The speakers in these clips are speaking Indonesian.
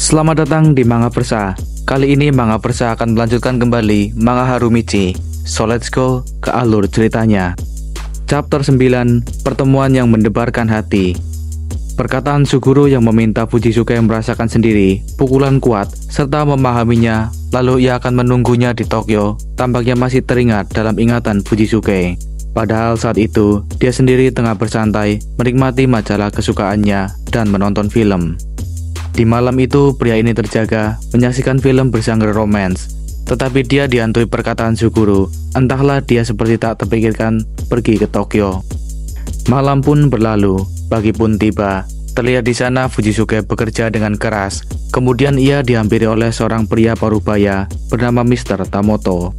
Selamat datang di Manga Persa. Kali ini Manga Persa akan melanjutkan kembali manga Harumichi. So let's go ke alur ceritanya. Chapter 9, Pertemuan yang Mendebarkan Hati. Perkataan Suguru yang meminta Fujisuke merasakan sendiri pukulan kuat serta memahaminya, lalu ia akan menunggunya di Tokyo, tampaknya masih teringat dalam ingatan Fujisuke. Padahal saat itu, dia sendiri tengah bersantai, menikmati majalah kesukaannya, dan menonton film. Di malam itu, pria ini terjaga, menyaksikan film bergenre romance. Tetapi dia dihantui perkataan Suguru, entahlah dia seperti tak terpikirkan pergi ke Tokyo. Malam pun berlalu, pagi pun tiba. Terlihat di sana Fujisuke bekerja dengan keras. Kemudian ia dihampiri oleh seorang pria parubaya bernama Mr. Tamoto.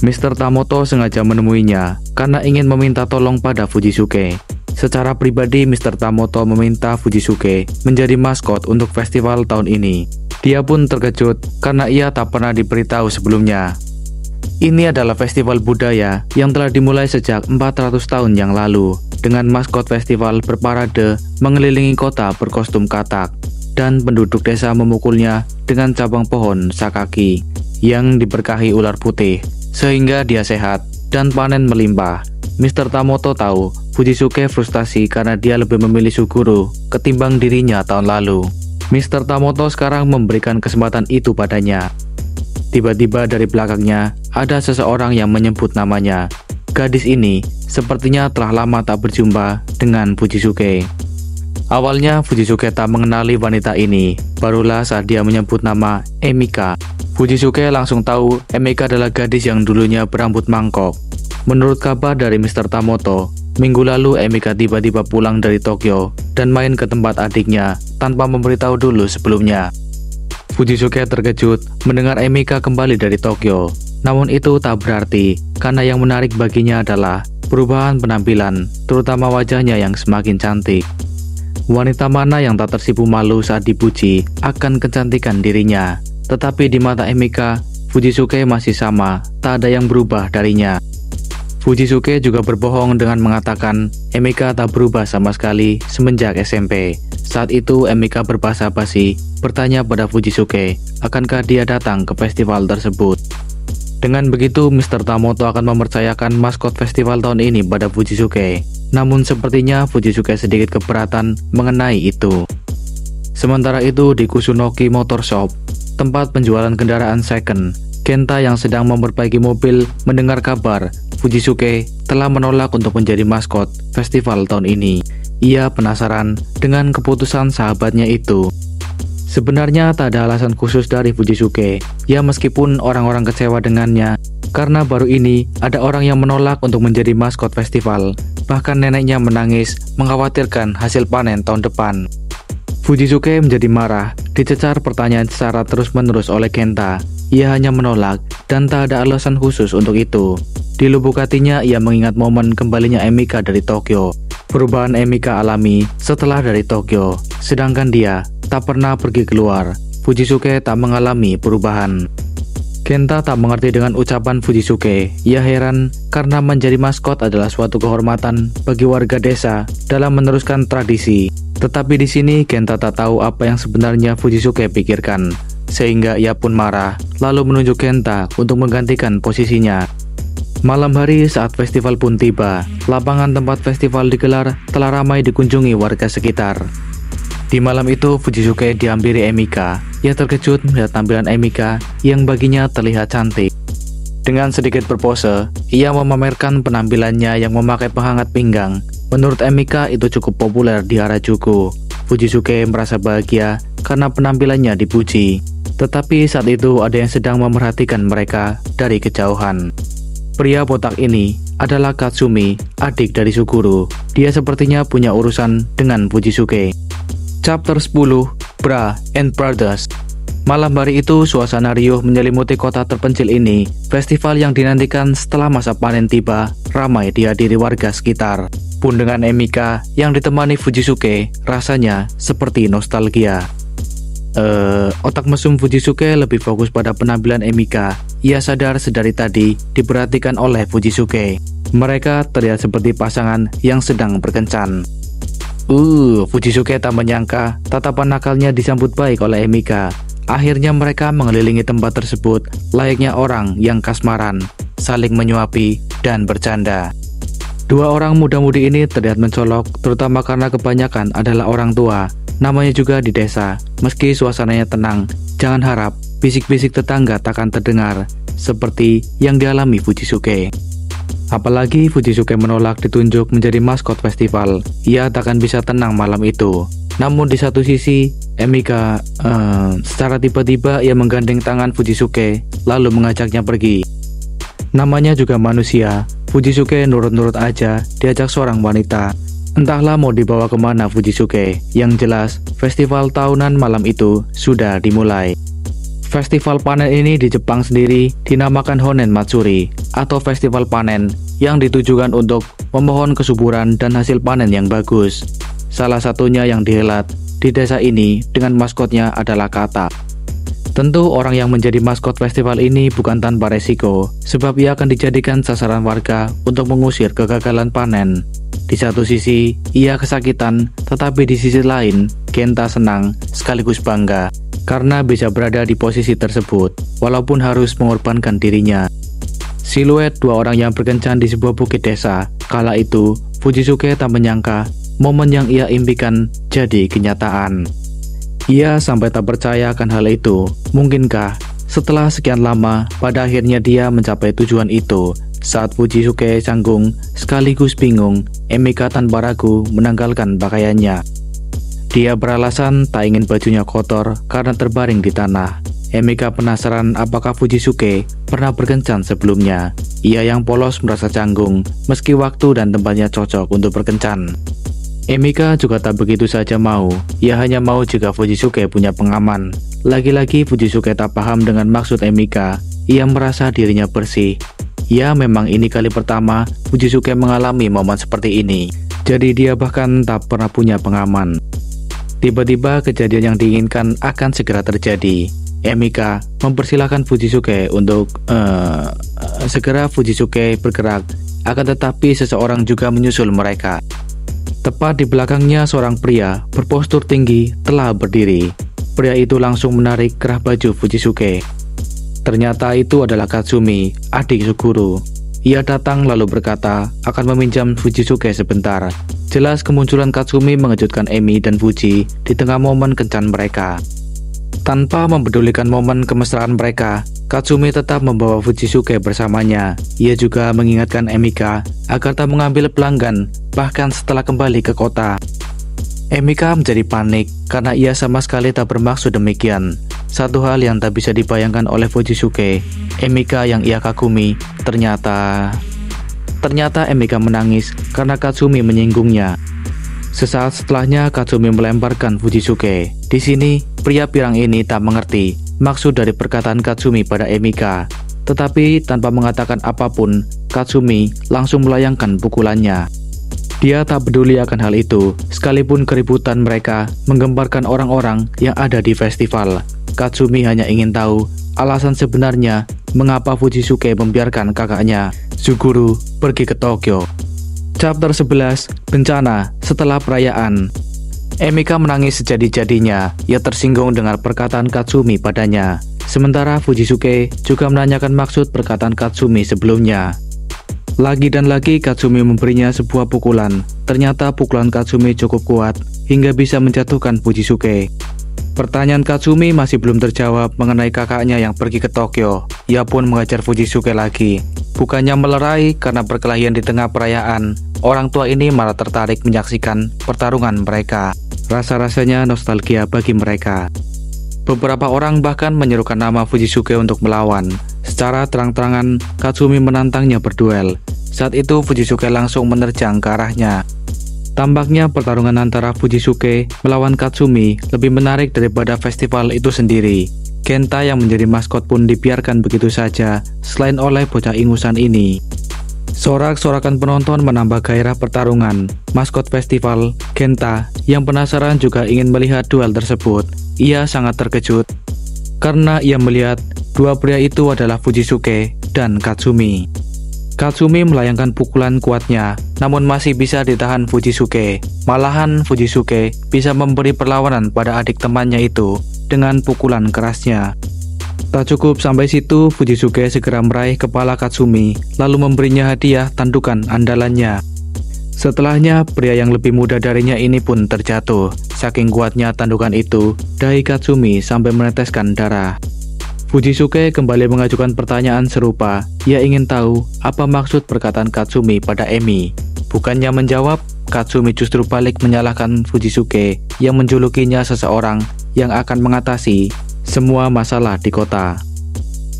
Mr. Tamoto sengaja menemuinya karena ingin meminta tolong pada Fujisuke. Secara pribadi, Mr. Tamoto meminta Fujisuke menjadi maskot untuk festival tahun ini. Dia pun terkejut karena ia tak pernah diberitahu sebelumnya. Ini adalah festival budaya yang telah dimulai sejak 400 tahun yang lalu, dengan maskot festival berparade mengelilingi kota berkostum katak, dan penduduk desa memukulnya dengan cabang pohon sakaki yang diberkahi ular putih, sehingga dia sehat dan panen melimpah. Mr. Tamoto tahu Fujisuke frustasi karena dia lebih memilih Suguru ketimbang dirinya tahun lalu. Mr. Tamoto sekarang memberikan kesempatan itu padanya. Tiba-tiba dari belakangnya ada seseorang yang menyebut namanya. Gadis ini sepertinya telah lama tak berjumpa dengan Fujisuke. Awalnya Fujisuke tak mengenali wanita ini, barulah saat dia menyebut nama Emika. Fujisuke langsung tahu Emika adalah gadis yang dulunya berambut mangkok. Menurut kabar dari Mr. Tamoto, minggu lalu Emika tiba-tiba pulang dari Tokyo dan main ke tempat adiknya tanpa memberitahu dulu sebelumnya. Fujisuke terkejut mendengar Emika kembali dari Tokyo. Namun itu tak berarti, karena yang menarik baginya adalah perubahan penampilan, terutama wajahnya yang semakin cantik. Wanita mana yang tak tersipu malu saat dipuji akan kecantikan dirinya. Tetapi di mata Emika, Fujisuke masih sama, tak ada yang berubah darinya. Fujisuke juga berbohong dengan mengatakan Emika tak berubah sama sekali semenjak SMP. Saat itu Emika berbahasa basi bertanya pada Fujisuke, akankah dia datang ke festival tersebut. Dengan begitu, Mr. Tamoto akan mempercayakan maskot festival tahun ini pada Fujisuke. Namun sepertinya Fujisuke sedikit keberatan mengenai itu. Sementara itu di Kusunoki Motor Shop, tempat penjualan kendaraan second, Kenta yang sedang memperbaiki mobil mendengar kabar Fujisuke telah menolak untuk menjadi maskot festival tahun ini. Ia penasaran dengan keputusan sahabatnya itu. Sebenarnya tak ada alasan khusus dari Fujisuke, ya meskipun orang-orang kecewa dengannya, karena baru ini ada orang yang menolak untuk menjadi maskot festival. Bahkan neneknya menangis mengkhawatirkan hasil panen tahun depan. Fujisuke menjadi marah, dicecar pertanyaan secara terus-menerus oleh Kenta. Ia hanya menolak dan tak ada alasan khusus untuk itu. Di lubuk hatinya ia mengingat momen kembalinya Emika dari Tokyo. Perubahan Emika alami setelah dari Tokyo, sedangkan dia tak pernah pergi keluar. Fujisuke tak mengalami perubahan. Kenta tak mengerti dengan ucapan Fujisuke. Ia heran karena menjadi maskot adalah suatu kehormatan bagi warga desa dalam meneruskan tradisi. Tetapi di sini Kenta tak tahu apa yang sebenarnya Fujisuke pikirkan, sehingga ia pun marah, lalu menunjuk Kenta untuk menggantikan posisinya. Malam hari saat festival pun tiba, lapangan tempat festival digelar telah ramai dikunjungi warga sekitar. Di malam itu Fujisuke dihampiri Emika. Ia terkejut melihat tampilan Emika yang baginya terlihat cantik. Dengan sedikit berpose, ia memamerkan penampilannya yang memakai penghangat pinggang. Menurut Emika itu cukup populer di Harajuku. Fujisuke merasa bahagia karena penampilannya dipuji. Tetapi saat itu ada yang sedang memerhatikan mereka dari kejauhan. Pria botak ini adalah Katsumi, adik dari Suguru. Dia sepertinya punya urusan dengan Fujisuke. Chapter 10, Bra and Brothers. Malam hari itu suasana riuh menyelimuti kota terpencil ini. Festival yang dinantikan setelah masa panen tiba ramai dihadiri warga sekitar. Pun dengan Emika yang ditemani Fujisuke, rasanya seperti nostalgia. Otak mesum Fujisuke lebih fokus pada penampilan Emika. Ia sadar sedari tadi diperhatikan oleh Fujisuke. Mereka terlihat seperti pasangan yang sedang berkencan. Fujisuke tak menyangka tatapan nakalnya disambut baik oleh Emika. Akhirnya mereka mengelilingi tempat tersebut layaknya orang yang kasmaran, saling menyuapi dan bercanda. Dua orang muda-mudi ini terlihat mencolok, terutama karena kebanyakan adalah orang tua. Namanya juga di desa. Meski suasananya tenang, jangan harap bisik-bisik tetangga takkan terdengar seperti yang dialami Fujisuke. Apalagi Fujisuke menolak ditunjuk menjadi maskot festival. Ia takkan bisa tenang malam itu. Namun di satu sisi, Emika secara tiba-tiba ia menggandeng tangan Fujisuke lalu mengajaknya pergi. Namanya juga manusia, Fujisuke nurut-nurut aja diajak seorang wanita. Entahlah mau dibawa kemana Fujisuke. Yang jelas, festival tahunan malam itu sudah dimulai. Festival panen ini di Jepang sendiri dinamakan Honen Matsuri atau festival panen yang ditujukan untuk memohon kesuburan dan hasil panen yang bagus. Salah satunya yang dihelat di desa ini dengan maskotnya adalah Kata. Tentu orang yang menjadi maskot festival ini bukan tanpa resiko, sebab ia akan dijadikan sasaran warga untuk mengusir kegagalan panen. Di satu sisi, ia kesakitan, tetapi di sisi lain, Kenta senang sekaligus bangga karena bisa berada di posisi tersebut, walaupun harus mengorbankan dirinya. Siluet dua orang yang berkencan di sebuah bukit desa. Kala itu, Fujisuke tak menyangka momen yang ia impikan jadi kenyataan. Ia sampai tak percaya akan hal itu. Mungkinkah setelah sekian lama, pada akhirnya dia mencapai tujuan itu? Saat Fujisuke canggung sekaligus bingung, Emika tanpa ragu menanggalkan pakaiannya. Dia beralasan tak ingin bajunya kotor karena terbaring di tanah. Emika penasaran apakah Fujisuke pernah berkencan sebelumnya. Ia yang polos merasa canggung, meski waktu dan tempatnya cocok untuk berkencan. Emika juga tak begitu saja mau. Ia hanya mau jika Fujisuke punya pengaman. Lagi-lagi Fujisuke tak paham dengan maksud Emika. Ia merasa dirinya bersih. Ya, memang ini kali pertama Fujisuke mengalami momen seperti ini. Jadi dia bahkan tak pernah punya pengaman. Tiba-tiba kejadian yang diinginkan akan segera terjadi. Emika mempersilahkan Fujisuke untuk segera Fujisuke bergerak. Akan tetapi seseorang juga menyusul mereka. Tepat di belakangnya seorang pria berpostur tinggi telah berdiri. Pria itu langsung menarik kerah baju Fujisuke. Ternyata itu adalah Katsumi, adik Suguru. Ia datang lalu berkata akan meminjam Fujisuke sebentar. Jelas kemunculan Katsumi mengejutkan Emi dan Fuji di tengah momen kencan mereka. Tanpa mempedulikan momen kemesraan mereka, Katsumi tetap membawa Fujisuke bersamanya. Ia juga mengingatkan Emika agar tak mengambil pelanggan bahkan setelah kembali ke kota. Emika menjadi panik karena ia sama sekali tak bermaksud demikian. Satu hal yang tak bisa dibayangkan oleh Fujisuke, Emika yang ia kagumi, ternyata Emika menangis karena Katsumi menyinggungnya. Sesaat setelahnya Katsumi melemparkan Fujisuke. Di sini, pria pirang ini tak mengerti maksud dari perkataan Katsumi pada Emika. Tetapi tanpa mengatakan apapun, Katsumi langsung melayangkan pukulannya. Dia tak peduli akan hal itu, sekalipun keributan mereka menggemparkan orang-orang yang ada di festival. Katsumi hanya ingin tahu alasan sebenarnya mengapa Fujisuke membiarkan kakaknya, Suguru, pergi ke Tokyo. Chapter 11, Bencana setelah perayaan. Emika menangis sejadi-jadinya. Ia tersinggung dengan perkataan Katsumi padanya. Sementara Fujisuke juga menanyakan maksud perkataan Katsumi sebelumnya. Lagi dan lagi Katsumi memberinya sebuah pukulan. Ternyata pukulan Katsumi cukup kuat hingga bisa menjatuhkan Fujisuke. Pertanyaan Katsumi masih belum terjawab mengenai kakaknya yang pergi ke Tokyo. Ia pun mengajar Fujisuke lagi. Bukannya melerai karena perkelahian di tengah perayaan, orang tua ini malah tertarik menyaksikan pertarungan mereka. Rasa-rasanya nostalgia bagi mereka. Beberapa orang bahkan menyerukan nama Fujisuke untuk melawan. Secara terang-terangan, Katsumi menantangnya berduel. Saat itu Fujisuke langsung menerjang ke arahnya. Tampaknya pertarungan antara Fujisuke melawan Katsumi lebih menarik daripada festival itu sendiri. Kenta yang menjadi maskot pun dibiarkan begitu saja, selain oleh bocah ingusan ini. Sorak-sorakan penonton menambah gairah pertarungan. Maskot festival, Kenta, yang penasaran juga ingin melihat duel tersebut. Ia sangat terkejut karena ia melihat dua pria itu adalah Fujisuke dan Katsumi. Katsumi melayangkan pukulan kuatnya, namun masih bisa ditahan Fujisuke. Malahan Fujisuke bisa memberi perlawanan pada adik temannya itu dengan pukulan kerasnya. Tak cukup sampai situ, Fujisuke segera meraih kepala Katsumi, lalu memberinya hadiah tandukan andalannya. Setelahnya, pria yang lebih muda darinya ini pun terjatuh. Saking kuatnya tandukan itu, dahi Katsumi sampai meneteskan darah. Fujisuke kembali mengajukan pertanyaan serupa. Ia ingin tahu apa maksud perkataan Katsumi pada Emi. Bukannya menjawab, Katsumi justru balik menyalahkan Fujisuke yang menjulukinya seseorang yang akan mengatasi semua masalah di kota.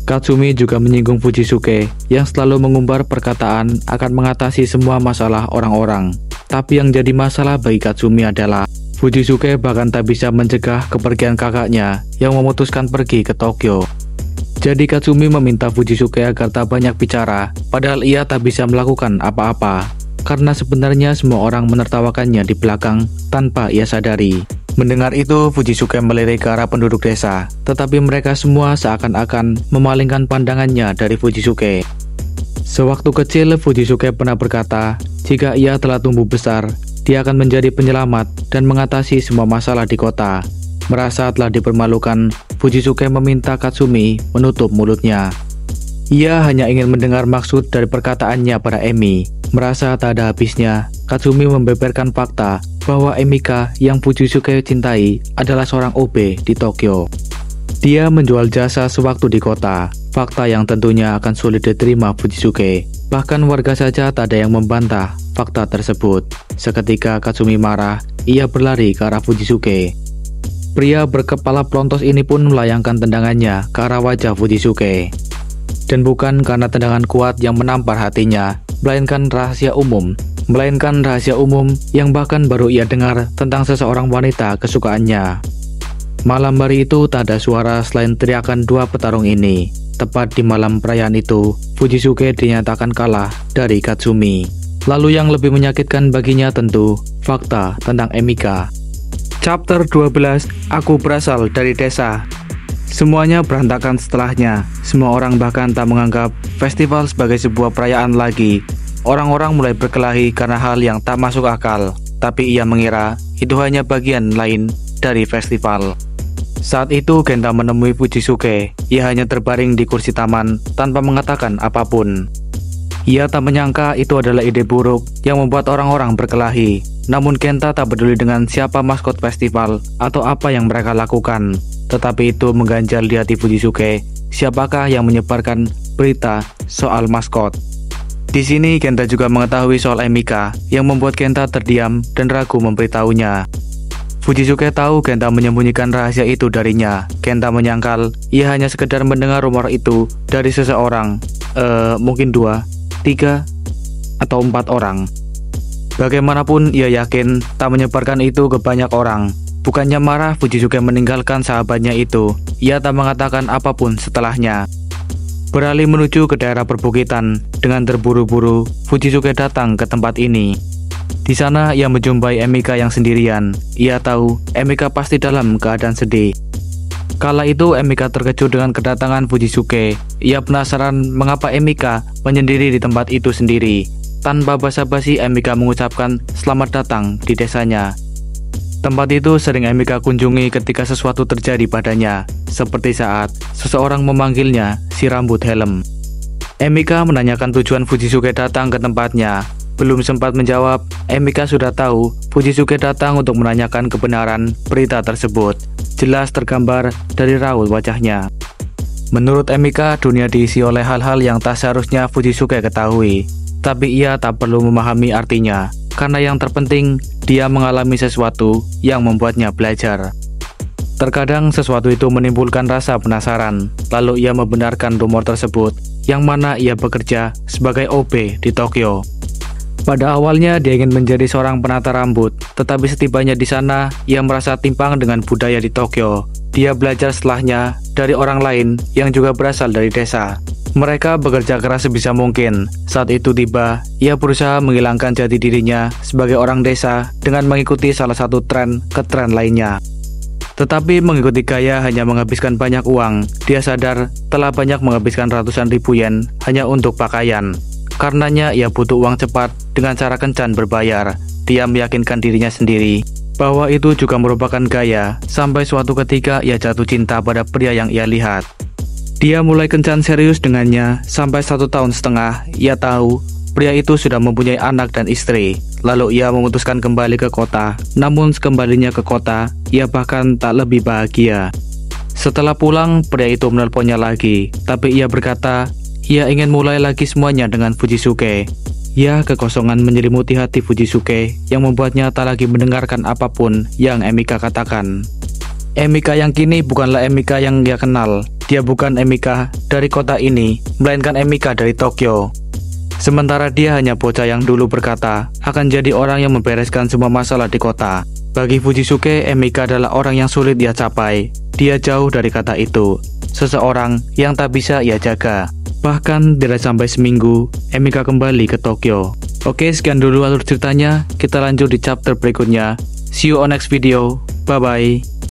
Katsumi juga menyinggung Fujisuke yang selalu mengumbar perkataan akan mengatasi semua masalah orang-orang. Tapi yang jadi masalah bagi Katsumi adalah Fujisuke bahkan tak bisa mencegah kepergian kakaknya yang memutuskan pergi ke Tokyo. Jadi Katsumi meminta Fujisuke agar tak banyak bicara, padahal ia tak bisa melakukan apa-apa. Karena sebenarnya semua orang menertawakannya di belakang tanpa ia sadari. Mendengar itu, Fujisuke melirik ke arah penduduk desa, tetapi mereka semua seakan-akan memalingkan pandangannya dari Fujisuke. Sewaktu kecil, Fujisuke pernah berkata, jika ia telah tumbuh besar, dia akan menjadi penyelamat dan mengatasi semua masalah di kota. Merasa telah dipermalukan, Fujisuke meminta Katsumi menutup mulutnya. Ia hanya ingin mendengar maksud dari perkataannya pada Emi. Merasa tak ada habisnya, Katsumi membeberkan fakta bahwa Emika yang Fujisuke cintai adalah seorang OB di Tokyo. Dia menjual jasa sewaktu di kota, fakta yang tentunya akan sulit diterima Fujisuke. Bahkan warga saja tak ada yang membantah fakta tersebut. Seketika Katsumi marah, ia berlari ke arah Fujisuke. Pria berkepala pelontos ini pun melayangkan tendangannya ke arah wajah Fujisuke. Dan bukan karena tendangan kuat yang menampar hatinya, melainkan rahasia umum yang bahkan baru ia dengar tentang seseorang wanita kesukaannya. Malam hari itu tak ada suara selain teriakan dua petarung ini. Tepat di malam perayaan itu, Fujisuke dinyatakan kalah dari Katsumi. Lalu yang lebih menyakitkan baginya tentu fakta tentang Emika. Chapter 12, Aku Berasal dari Desa. Semuanya berantakan setelahnya. Semua orang bahkan tak menganggap festival sebagai sebuah perayaan lagi. Orang-orang mulai berkelahi karena hal yang tak masuk akal. Tapi ia mengira itu hanya bagian lain dari festival. Saat itu Genta menemui Fujisuke. Ia hanya terbaring di kursi taman tanpa mengatakan apapun. Ia tak menyangka itu adalah ide buruk yang membuat orang-orang berkelahi. Namun Genta tak peduli dengan siapa maskot festival atau apa yang mereka lakukan. Tetapi itu mengganjal di hati Fujisuke. Siapakah yang menyebarkan berita soal maskot? Di sini Genta juga mengetahui soal Emika yang membuat Genta terdiam dan ragu memberitahunya. Fujisuke tahu Genta menyembunyikan rahasia itu darinya. Genta menyangkal ia hanya sekedar mendengar rumor itu dari seseorang, mungkin 2, 3, atau 4 orang. Bagaimanapun ia yakin tak menyebarkan itu ke banyak orang. Bukannya marah, Fujisuke meninggalkan sahabatnya itu. Ia tak mengatakan apapun setelahnya. Beralih menuju ke daerah perbukitan. Dengan terburu-buru, Fujisuke datang ke tempat ini. Di sana ia menjumpai Emika yang sendirian. Ia tahu Emika pasti dalam keadaan sedih. Kala itu Emika terkejut dengan kedatangan Fujisuke. Ia penasaran mengapa Emika menyendiri di tempat itu sendiri. Tanpa basa-basi, Emika mengucapkan selamat datang di desanya. Tempat itu sering Emika kunjungi ketika sesuatu terjadi padanya, seperti saat seseorang memanggilnya si rambut helm. Emika menanyakan tujuan Fujisuke datang ke tempatnya. Belum sempat menjawab, Emika sudah tahu Fujisuke datang untuk menanyakan kebenaran berita tersebut. Jelas tergambar dari raut wajahnya. Menurut Emika, dunia diisi oleh hal-hal yang tak seharusnya Fujisuke ketahui. Tapi ia tak perlu memahami artinya, karena yang terpenting dia mengalami sesuatu yang membuatnya belajar. Terkadang sesuatu itu menimbulkan rasa penasaran, lalu ia membenarkan rumor tersebut, yang mana ia bekerja sebagai OB di Tokyo. Pada awalnya dia ingin menjadi seorang penata rambut, tetapi setibanya di sana, ia merasa timpang dengan budaya di Tokyo. Dia belajar setelahnya dari orang lain yang juga berasal dari desa. Mereka bekerja keras sebisa mungkin. Saat itu tiba, ia berusaha menghilangkan jati dirinya sebagai orang desa dengan mengikuti salah satu tren ke tren lainnya. Tetapi mengikuti gaya hanya menghabiskan banyak uang. Dia sadar telah banyak menghabiskan ratusan ribu yen hanya untuk pakaian. Karenanya ia butuh uang cepat dengan cara kencan berbayar. Dia meyakinkan dirinya sendiri bahwa itu juga merupakan gaya, sampai suatu ketika ia jatuh cinta pada pria yang ia lihat. Dia mulai kencan serius dengannya sampai 1,5 tahun. Ia tahu pria itu sudah mempunyai anak dan istri. Lalu ia memutuskan kembali ke kota. Namun sekembalinya ke kota, ia bahkan tak lebih bahagia. Setelah pulang, pria itu menelponnya lagi. Tapi ia berkata, ia ingin mulai lagi semuanya dengan Fujisuke. Ya, kekosongan menyelimuti hati Fujisuke yang membuatnya tak lagi mendengarkan apapun yang Emika katakan. Emika yang kini bukanlah Emika yang dia kenal. Dia bukan Emika dari kota ini, melainkan Emika dari Tokyo. Sementara dia hanya bocah yang dulu berkata akan jadi orang yang membereskan semua masalah di kota. Bagi Fujisuke, Emika adalah orang yang sulit ia capai. Dia jauh dari kata itu, seseorang yang tak bisa ia jaga. Bahkan tidak sampai seminggu, Emika kembali ke Tokyo. Oke, sekian dulu alur ceritanya. Kita lanjut di chapter berikutnya. See you on next video. Bye-bye.